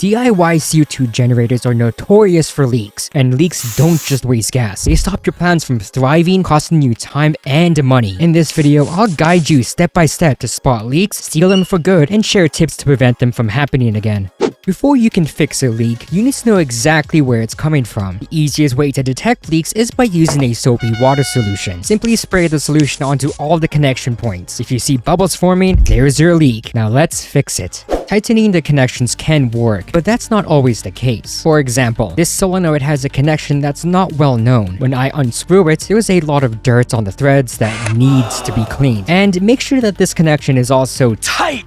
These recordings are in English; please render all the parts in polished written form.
DIY CO2 generators are notorious for leaks, and leaks don't just waste gas. They stop your plans from thriving, costing you time and money. In this video, I'll guide you step by step to spot leaks, seal them for good, and share tips to prevent them from happening again. Before you can fix a leak, you need to know exactly where it's coming from. The easiest way to detect leaks is by using a soapy water solution. Simply spray the solution onto all the connection points. If you see bubbles forming, there's your leak. Now let's fix it. Tightening the connections can work, but that's not always the case. For example, this solenoid has a connection that's not well known. When I unscrew it, there's a lot of dirt on the threads that needs to be cleaned. And make sure that this connection is also tight,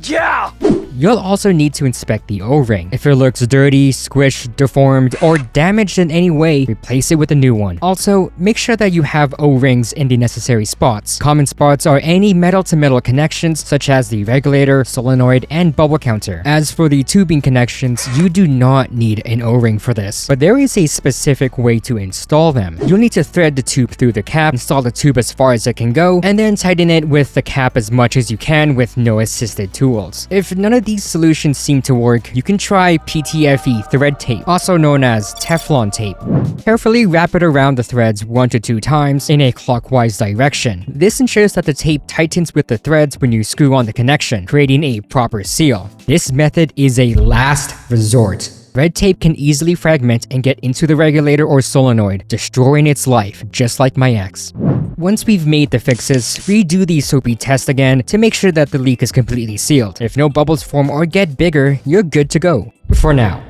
yeah! You'll also need to inspect the O-ring. If it looks dirty, squished, deformed, or damaged in any way, replace it with a new one. Also, make sure that you have O-rings in the necessary spots. Common spots are any metal-to-metal connections such as the regulator, solenoid, and bubble counter. As for the tubing connections, you do not need an O-ring for this, but there is a specific way to install them. You'll need to thread the tube through the cap, install the tube as far as it can go, and then tighten it with the cap as much as you can with no assisted tools. If none of these solutions seem to work, you can try PTFE thread tape, also known as Teflon tape. Carefully wrap it around the threads 1 to 2 times in a clockwise direction. This ensures that the tape tightens with the threads when you screw on the connection, creating a proper seal. This method is a last resort. Red tape can easily fragment and get into the regulator or solenoid, destroying its life, just like my ex. Once we've made the fixes, redo the soapy test again to make sure that the leak is completely sealed. If no bubbles form or get bigger, you're good to go. For now.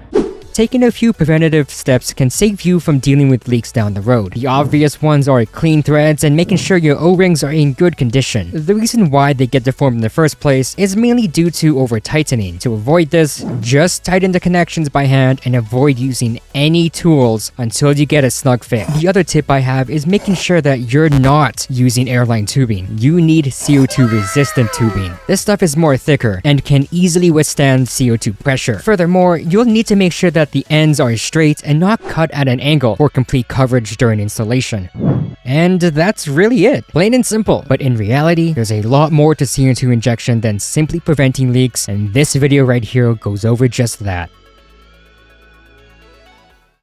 Taking a few preventative steps can save you from dealing with leaks down the road. The obvious ones are clean threads and making sure your O-rings are in good condition. The reason why they get deformed in the first place is mainly due to over-tightening. To avoid this, just tighten the connections by hand and avoid using any tools until you get a snug fit. The other tip I have is making sure that you're not using airline tubing. You need CO2 resistant tubing. This stuff is more thicker and can easily withstand CO2 pressure. Furthermore, you'll need to make sure that the ends are straight and not cut at an angle for complete coverage during installation. And that's really it. Plain and simple. But in reality, there's a lot more to CO2 injection than simply preventing leaks, and this video right here goes over just that.